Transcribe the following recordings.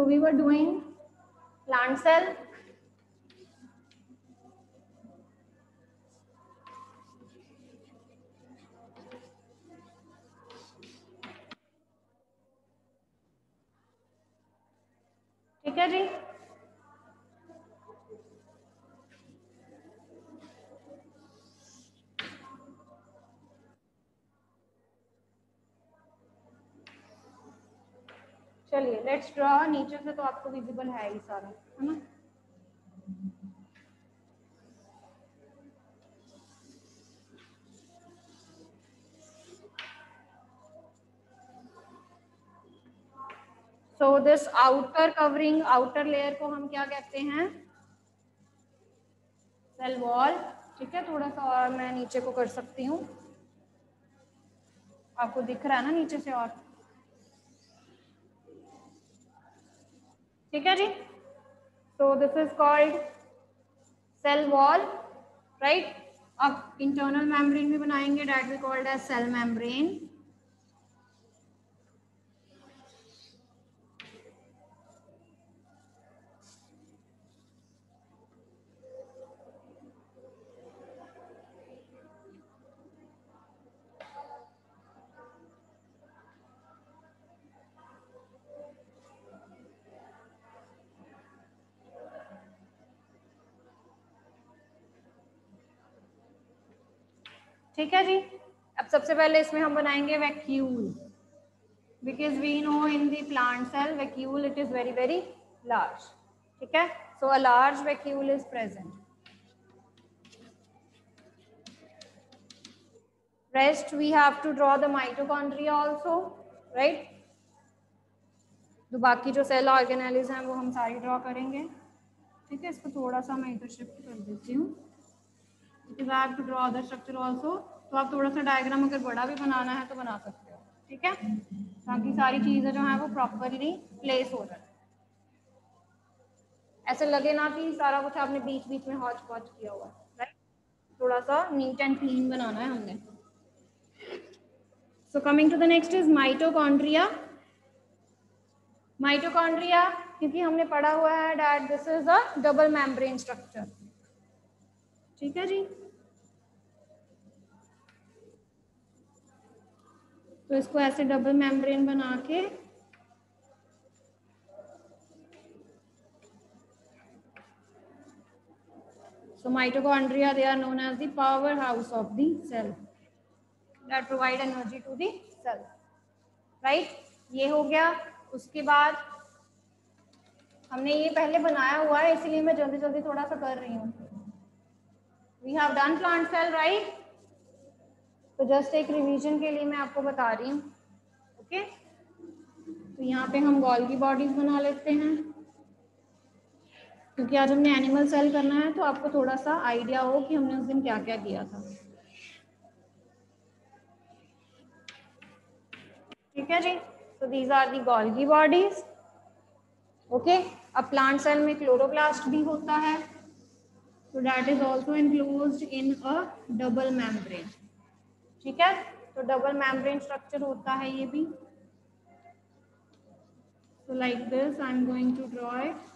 So we were doing plant cell. ठीक है जी, चलिए लेट्स ड्रॉ। नीचे से तो आपको विजिबल है ही सारा, है ना। So this outer covering, outer layer को हम क्या कहते हैं? Cell wall. ठीक है, थोड़ा सा और मैं नीचे को कर सकती हूँ, आपको दिख रहा है ना नीचे से और। ठीक है जी, तो this is called cell wall, right. अब इंटरनल मेम्ब्रेन भी बनाएंगे, that we called as cell membrane. ठीक है जी, अब सबसे पहले इसमें हम बनाएंगे vacuole, because we know in the plant cell vacuole it is very very large. ठीक है, so a large vacuole is present. Rest we have to draw the mitochondria also, right? तो बाकी जो सेल ऑर्गेनेलिज हैं वो हम सारी draw करेंगे। ठीक है, इसको थोड़ा सा मैं इधर शिफ्ट कर देती हूँ, because I have to draw other structure also. तो आप थोड़ा सा डायग्राम अगर बड़ा भी बनाना है तो बना सकते हो, ठीक है, ताकि सारी चीज़ें जो हैं वो प्रॉपरली प्लेस हो जाए, ऐसे लगे ना कि सारा कुछ आपने बीच बीच में हौच पौच किया हुआ है, राइट। थोड़ा सा नीट एंड क्लीन बनाना है हमने। So coming to the next is mitochondria. Mitochondria, क्योंकि हमने पढ़ा हुआ है that this is a double membrane structure. ठीक है जी, तो इसको ऐसे डबल मेम्ब्रेन बना के so mitochondria they are known as the powerhouse of the cell that provide energy to the cell, right। ये हो गया। उसके बाद हमने ये पहले बनाया हुआ है, इसलिए मैं जल्दी जल्दी थोड़ा सा कर रही हूँ। We have done plant cell, right. तो जस्ट एक रिवीजन के लिए मैं आपको बता रही हूँ, ओके। तो यहाँ पे हम गोल्गी बॉडीज बना लेते हैं, क्योंकि आज हमने एनिमल सेल करना है, तो आपको थोड़ा सा आइडिया हो कि हमने उस दिन क्या क्या किया था। ठीक है जी, so these are the Golgi bodies, okay. अब प्लांट सेल में क्लोरोप्लास्ट भी होता है, so that is also enclosed in a double membrane। ठीक है, तो डबल मेम्ब्रेन स्ट्रक्चर होता है ये भी। so like this I am going to draw it।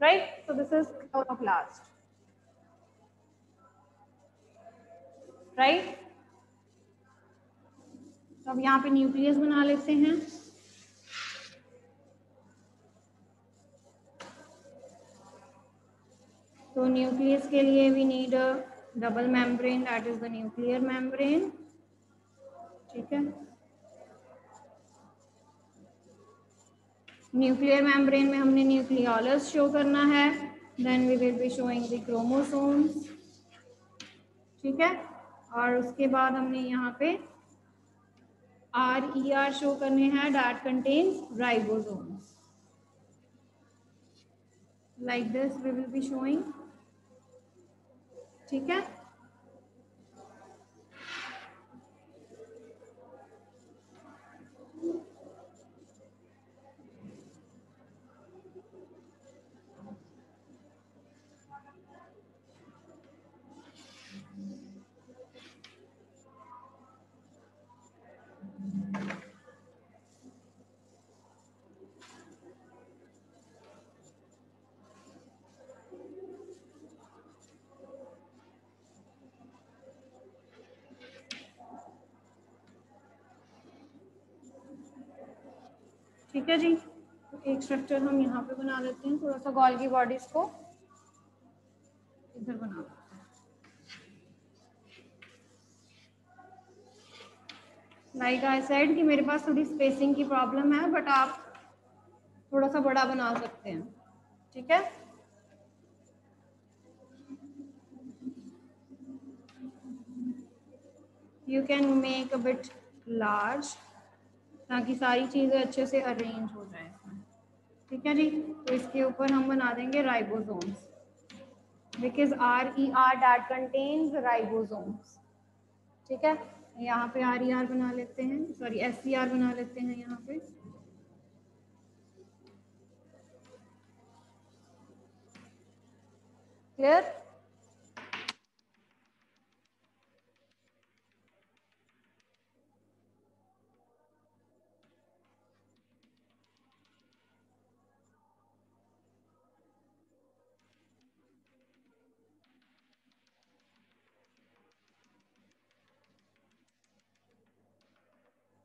right, so this is chloroplast, right। तो अब यहाँ पे न्यूक्लियस बना लेते हैं। तो न्यूक्लियस के लिए we need a double membrane, that is the nuclear membrane. ठीक है, न्यूक्लियर मेम्ब्रेन में हमने न्यूक्लियोलस शो करना है, then we will be showing the chromosomes. ठीक है, और उसके बाद हमने यहाँ पे RER शो करने हैं, that contains ribosomes. Like this we will be showing. ठीक है, ठीक है जी, तो एक स्ट्रक्चर हम यहाँ पे बना लेते हैं, थोड़ा सा गोल्गी बॉडीज को इधर बना लेते हैं। लाइक आई सेड कि मेरे पास थोड़ी स्पेसिंग की प्रॉब्लम है, बट आप थोड़ा सा बड़ा बना सकते हैं, ठीक है। You can make a bit large ताकि सारी चीज़ें अच्छे से अरेंज हो जाए इसमें, ठीक है जी। तो इसके ऊपर हम बना देंगे ribosomes, because RER that contains ribosomes, ठीक है। यहाँ पे RER बना लेते हैं, सॉरी SCR बना लेते हैं यहाँ पे। Clear?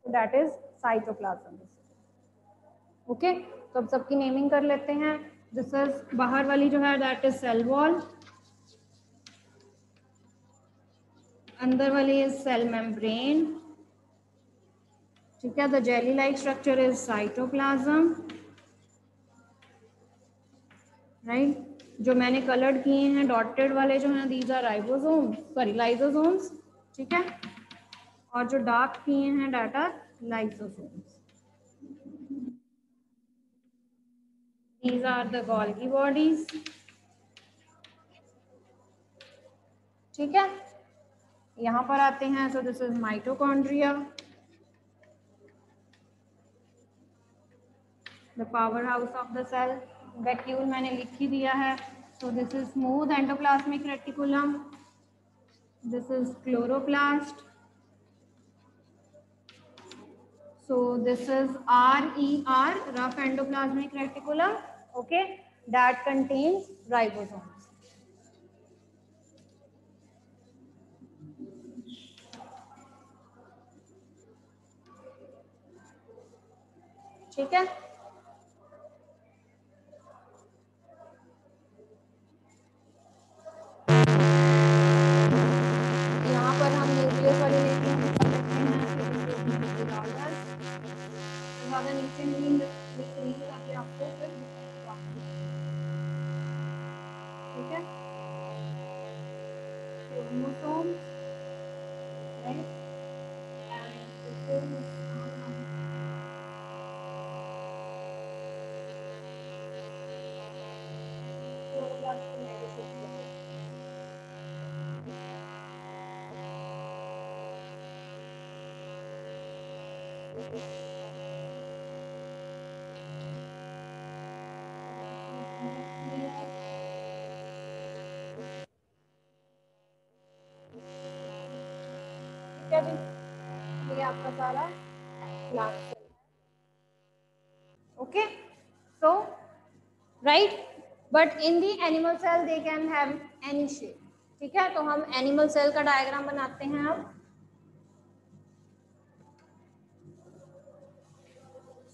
That is cytoplasm. Okay, तो अब सबकी नेमिंग कर लेते हैं। दिस इज बाहर वाली जो है दैट इज सेल वॉल, अंदर वाली इज सेल मेम्ब्रेन, ठीक है। The jelly like structure is cytoplasm, right. जो मैंने कलर्ड किए हैं डॉटेड वाले जो हैं these are ribosome, sorry lysosomes, ठीक है। और जो डार्क किए हैं that are lysosomes. These are the Golgi bodies, ठीक है। यहाँ पर आते हैं, so this is mitochondria, the powerhouse of the cell। Vacuole मैंने लिख ही दिया है, so this is smooth endoplasmic reticulum, this is chloroplast, so this is RER rough endoplasmic reticulum, okay, that contains ribosomes, ठीक है। यहाँ पर हम न्यूक्लियस वाली लेते हैं, ज़्यादा नीचे नहीं लिख रही हूँ ताकि आपको फिर ठीक है। क्रोमोसोम्स, राइट, एंड ये आपका सारा plant, okay. So right, but in the animal cell they can have any shape, ठीक है। तो हम एनिमल सेल का डायग्राम बनाते हैं अब।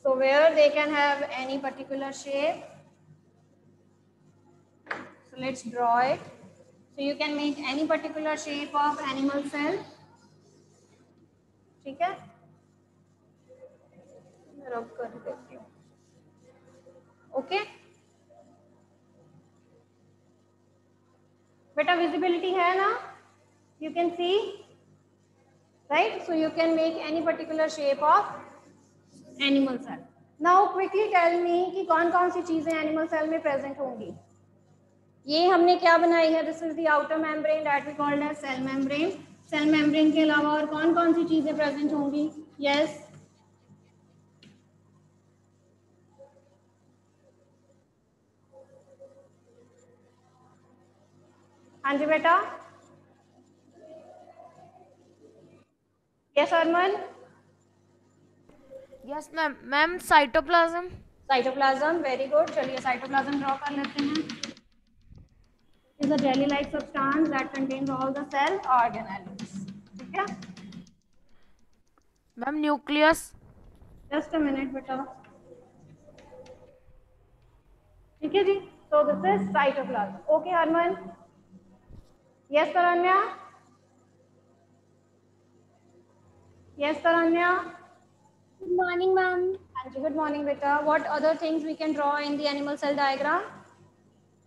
So where they can have any particular shape, so let's draw it. So you can make any particular shape of animal cell, ठीक है। रब कर देती हूँ, ओके। बेटा विजिबिलिटी है ना, you can see, right? So you can make any particular shape of animal cell. Now quickly tell me कि कौन कौन सी चीजें animal cell में present होंगी। ये हमने क्या बनाई है, this is the outer membrane that we called as cell membrane. Cell membrane के अलावा और कौन कौन सी चीजें प्रेजेंट होंगी? यस, हाँ जी बेटा, yes Arman, yes ma'am. Ma'am cytoplasm. Cytoplasm, very good. चलिए साइटोप्लाज्म ड्रॉ कर लेते हैं। Is a jelly like substance that contains all the cell organelles, ठीक है। Ma'am nucleus. Just a minute बेटा, ठीक है जी, so this is cytoplasm. Okay Harman? Yes Taranya? Yes Taranya? Good morning, ma'am. Anji, good morning beta. What other things we can draw in the animal cell diagram?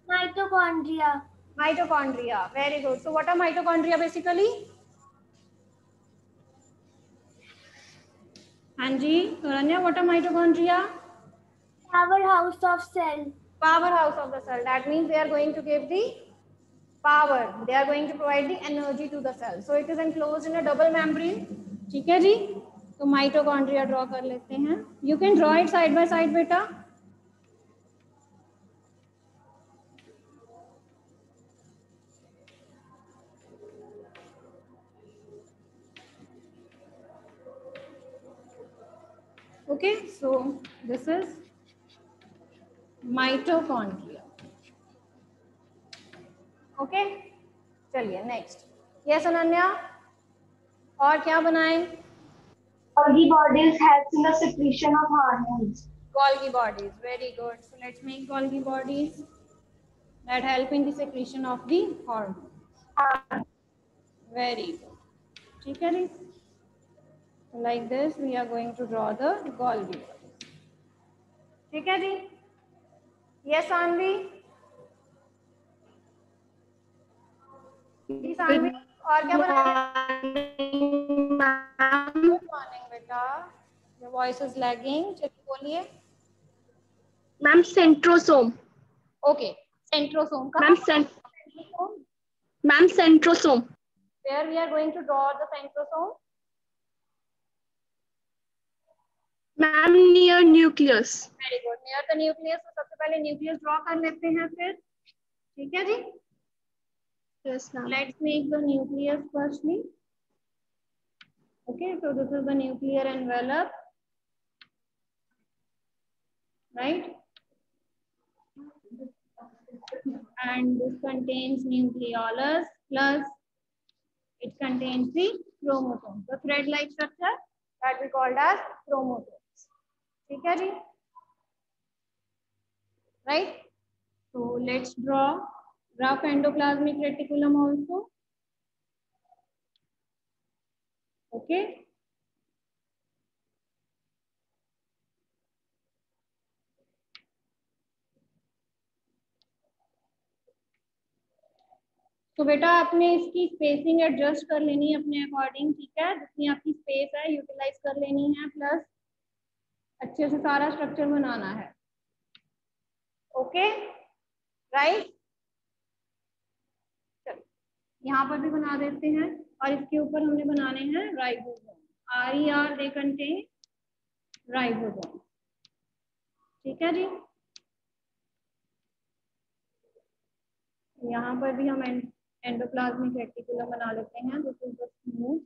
Mitochondria. Mitochondria, very good. So what are mitochondria basically? Anji, Taranya, what are mitochondria? Powerhouse of cell. Powerhouse of the cell. That means they are going to give the power. They are going to provide the energy to the cell. So it is enclosed in a double membrane. ठीक है जी, तो mitochondria draw कर लेते हैं. You can draw it side by side बेटा. Okay, so this is mitochondria. Okay, चलिए next. Yes Ananya, और क्या बनाएं? Golgi bodies helps in the secretion of hormones. Golgi bodies, very good. So let's make Golgi bodies that help in the secretion of the hormones. Very good. ठीक है जी. Like this, we are going to draw the Golgi bodies. ठीक है जी. Yes, Anvi. जी सानवी, और क्या बनाएंगे? Good morning बेटा. Your voice is lagging. चलिए बोलिए. Ma'am, centrosome. Okay, centrosome का. Ma'am, centrosome. Where we are going to draw the centrosome? Ma'am, near nucleus. Very good. Near the nucleus. तो सबसे पहले nucleus draw कर लेते हैं फिर. ठीक है जी. Yes, ma'am. Let's make the nucleus firstly. Okay, so this is the nuclear envelope, right? And this contains nucleolus plus it contains the chromosome. The thread-like structure that we called as chromosomes. ठीक है जी? Right? So let's draw rough endoplasmic reticulum also. Okay. तो बेटा आपने इसकी spacing adjust कर लेनी है अपने अकॉर्डिंग. ठीक है, जितनी आपकी स्पेस है यूटिलाइज कर लेनी है, प्लस अच्छे से सारा स्ट्रक्चर बनाना है. Okay, right. चलो यहाँ पर भी बना देते हैं और इसके ऊपर हमने बनाने हैं ribosome. RER they contain ribosome. ठीक है जी. यहाँ पर भी हम एंडोप्लाज्मिक रेटिकुलम बना लेते हैं. This is the smooth.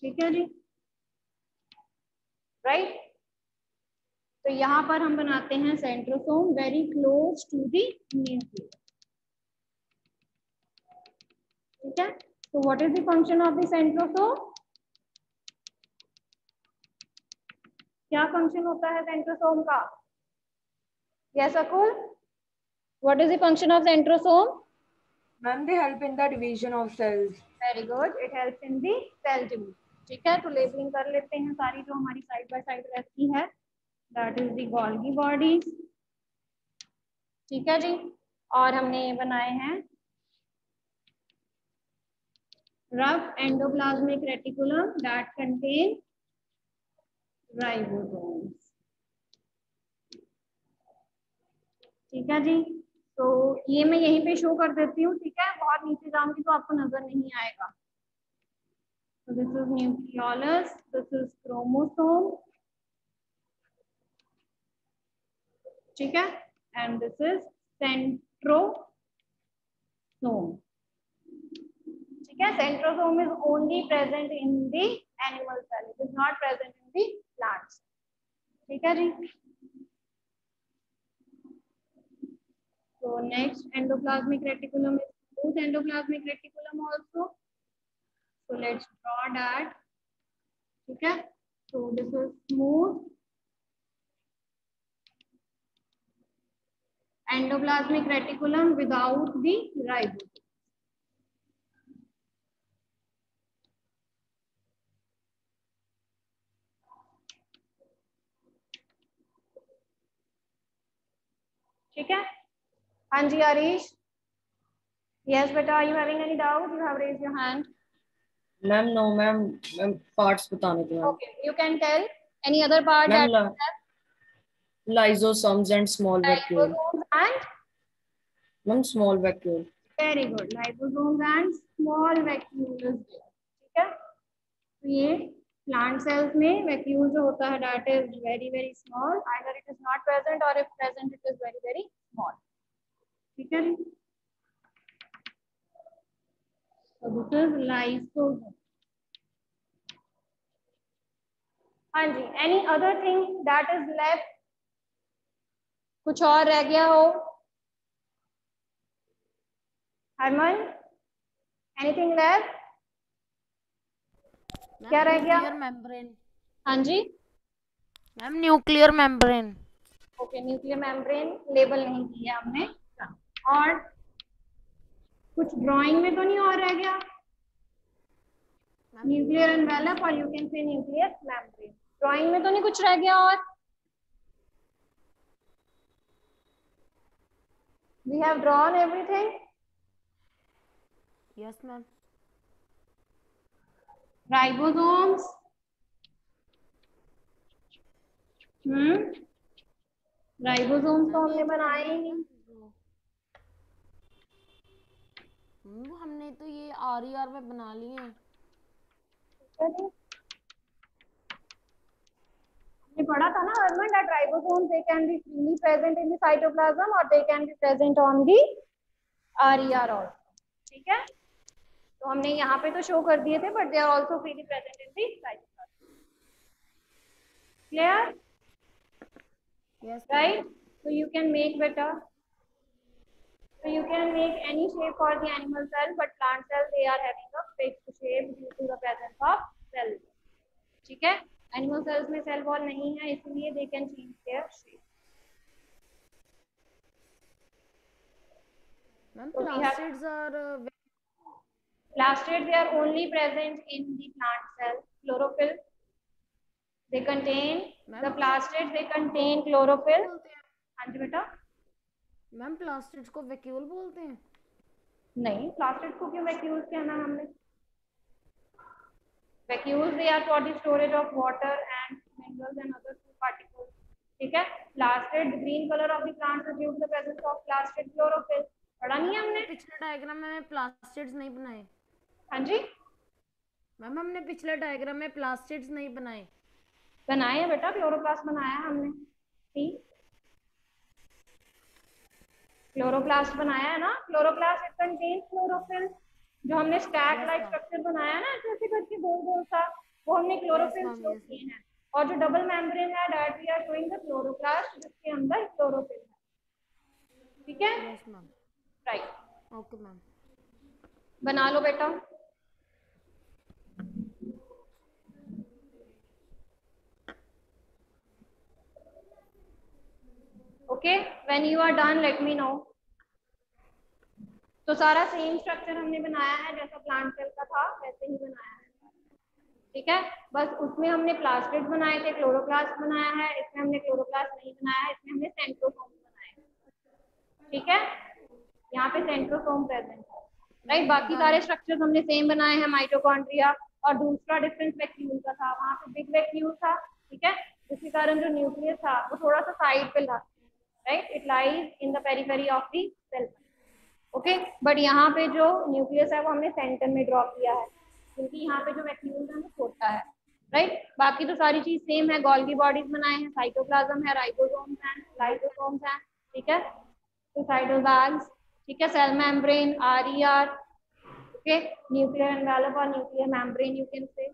ठीक है जी, राइट. तो यहाँ पर हम बनाते हैं centrosome very close to the nucleus. ठीक है. तो what is the function of the centrosome? क्या फंक्शन होता है सेंट्रोसोम का? Yes Akul, what is the function of centrosome? Ma'am, they help in the division of cells. Very good, it helps in the cell division. ठीक है, तो labelling कर लेते हैं सारी जो हमारी साइड बाय साइड रहती है. That is the Golgi bodies. ठीक है जी. और हमने ये बनाए हैं rough endoplasmic reticulum that contain ribosomes. ठीक है जी. तो ये मैं यहीं पे शो कर देती हूँ. ठीक है, बहुत नीचे जाऊंगी तो आपको नजर नहीं आएगा. So this is nucleolus, this is chromosome. ठीक है, and this is centrosome. ठीक है, centrosome is only present in the animal cell. It is not present in the plants. ठीक है जी. So next endoplasmic reticulum is smooth endoplasmic reticulum also. So let's draw that. ठीक है, so this is smooth endoplasmic reticulum without the ribosome. ठीक है, हाँ जी आरीश। Yes, beta, are you having any doubt? You have raised your hand. Ma'am no ma'am, ma'am parts बताने थे ma'am. Okay, you can tell any other part ma'am that you have? lysosomes and small vacuole। Liposomes and ma'am small vacuole। very good, liposomes and small vacuoles। ठीक है, तो ये plant cells में vacuole जो होता है that is very very small, either it is not present or if present it is very very small। ठीक है, so this is lysosome। हाँ जी, any other thing that is left? कुछ और रह गया हो? Harman, anything left? क्या रह गया? Nuclear membrane. हाँ जी, ma'am nuclear membrane. Okay, nuclear membrane label नहीं किया हमने। और कुछ ड्राइंग में तो नहीं और रह गया? न्यूक्लियर एनवेलप और यू कैन से न्यूक्लियर मेम्ब्रेन। ड्राइंग में तो नहीं कुछ रह गया और? We have drawn everything. Yes ma'am. Ribosomes, ribosomes तो हमने बनाए ही नहीं। हमने तो ये आर में बना लिए हैं। हमने पढ़ा था ना Harman that ribosomes they can be freely present in the cytoplasm or they can be present on the RER also। ठीक है, तो हमने यहाँ पे तो शो कर दिए थे but they are also freely present in the cytoplasm। Clear? Yes, right? So you can make better, so you can make any shape for the animal cell but plant cell they are having a fixed shape due to the presence of cell। ठीक है, animal cells में cell wall नहीं है इसलिए they can change their shape। Ma'am So we have plastids are plastids, they are only present in the plant cell। chlorophyll, they contain the plastids, they contain chlorophyll। हाँ जी बेटा। Ma'am plastids को vacuole बोलते हैं? नहीं, plastids को क्यों vacuoles कहना हमने? Vacuoles they are for the storage of water and minerals and other food particles। ठीक है, plastid green color of the plants is due to the presence of plastid chlorophyll। पढ़ा नहीं है हमने? पिछले डायग्राम में प्लास्टिड्स नहीं बनाए। हाँ जी, मैम हमने पिछले डायग्राम में प्लास्टिड्स नहीं बनाए। बनाए हैं बेटा, क्लोरोप्लास्ट बनाया हमने। ठीक, क्लोरोप्लास्ट बनाया है ना। Chloroplast it contains chlorophyll. जो हमने स्टैक लाइक स्ट्रक्चर बनाया ना ऐसे करके गोल गोल सा, वो हमने क्लोरोफिल शो किए हैं। और जो डबल मेम्ब्रेन है that we are showing the chloroplast जिसके अंदर क्लोरोफिल है। ठीक है, yes ma'am. Right, okay ma'am. बना लो बेटा। Okay, when you are done let me know. तो सारा सेम स्ट्रक्चर हमने बनाया है जैसा प्लांट सेल का था वैसे ही बनाया है। ठीक है, बस उसमें हमने प्लास्टिड बनाए थे, क्लोरोप्लास्ट बनाया है, इसमें हमने क्लोरोप्लास्ट नहीं बनाया है, इसमें हमने सेंट्रोसोम बनाए। ठीक है, यहाँ पे सेंट्रोसोम प्रेजेंट है। राइट, बाकी सारे स्ट्रक्चर्स हमने सेम बनाए हैं, माइटोकॉन्ड्रिया। और दूसरा डिफरेंस वैक्यूल का था, वहाँ पे बिग वैक्यूल था। ठीक है, जिसके कारण जो न्यूक्लियस था वो थोड़ा सा साइड पे था। Right, it lies in the periphery of the cell. Okay, but यहाँ पे जो न्यूक्लियस है वो हमने सेंटर में ड्रॉ किया है क्योंकि यहाँ पे जो वैक्यूल है वो छोटा है। राइट, बाकी तो सारी चीज सेम है। गोल्गी बॉडीज बनाए हैं, साइटोप्लाज्म है, राइबोसोम्स हैं, लाइसोसोम्स हैं। ठीक है, तो साइटोबैग्स। ठीक है, cell membrane, RER. Okay, nuclear envelope और nuclear membrane you can say.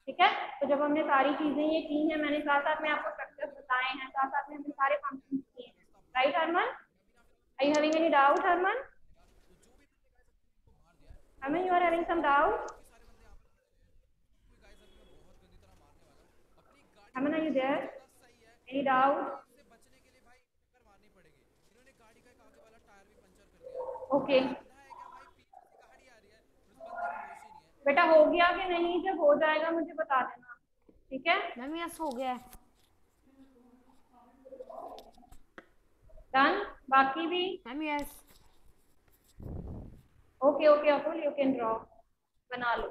ठीक है, तो जब हमने सारी चीजें ये की हैं, मैंने साथ साथ में आपको स्ट्रक्चर्स बताए हैं, साथ साथ में हमने सारे फंक्शंस किए हैं। Right Harman, are you having any doubt Harman? Harman, you are having some doubt? Harman, are you there? Any doubt? Okay बेटा हो गया कि नहीं, जब हो जाएगा मुझे बता देना, ठीक है। मैम यस हो गया है। डन, बाकी भी मैम यस। ओके ओके अपुल यू कैन ड्रॉ, बना लो,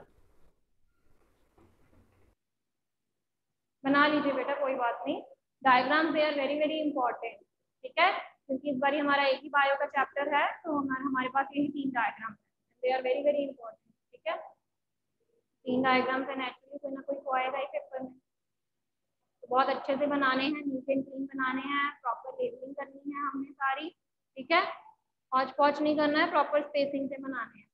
बना लीजिए बेटा, कोई बात नहीं। Diagram they are very very important, ठीक है, क्योंकि इस बार हमारा एक ही बायो का चैप्टर है, तो हमारे पास यही 3 डायग्राम है, they are very very important, ठीक है। 3 डायग्राम से नेचुरली कोई ना कोई तो आएगा ही पेपर में, तो बहुत अच्छे से बनाने हैं, नीट एंड क्लीन बनाने हैं, प्रॉपर लेबलिंग करनी है हमने सारी, ठीक है, हौच पौच नहीं करना है, प्रॉपर स्पेसिंग से बनाने हैं,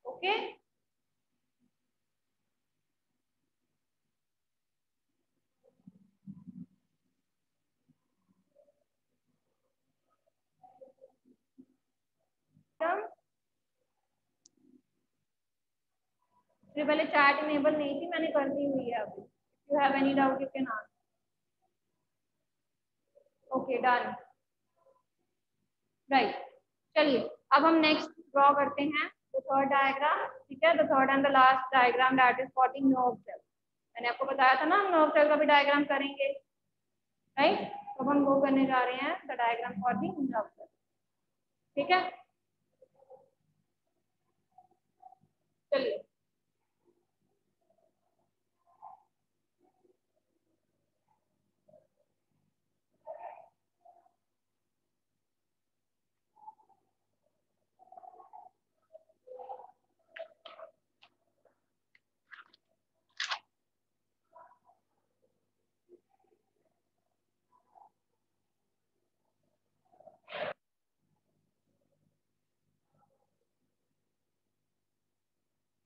ओके। फिर पहले चैट इनेबल नहीं थी, मैंने कर दी हुई है अभी, you have any doubt you can ask, okay done, right. चलिए अब हम नेक्स्ट ड्रॉ करते हैं द थर्ड डायग्राम, ठीक है, the third and the last diagram that is for the nerve cell. मैंने आपको बताया था ना हम नर्व सेल का भी डायग्राम करेंगे, राइट, तो हम वो करने जा रहे हैं the diagram for the nerve cell, ठीक है। चलिए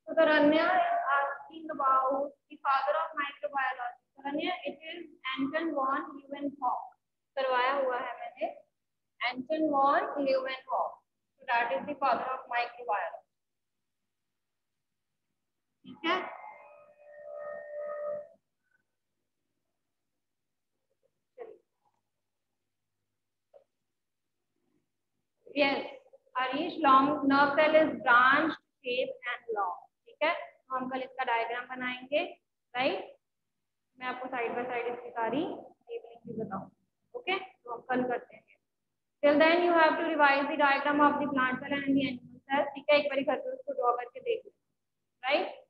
so Taranya is asking about the father of microbiology. Taranya, it is Anton von Leeuwenhoek. करवाया हुआ है मैंने, Anton von Leeuwenhoek. So that is the father of microbiology. ठीक है, yes, Arish, long nerve cell is branched, shape and long, ठीक है, तो हम कल इसका डायग्राम बनाएंगे, राइट। मैं आपको साइड बाय साइड इसकी सारी लेबलिंग भी बताऊँ, ओके, तो हम कल करते हैं। Till then you have to revise the diagram of the plant cell and the animal cell, ठीक है, एक बार घर पे उसको ड्रॉ करके देख लो, राइट।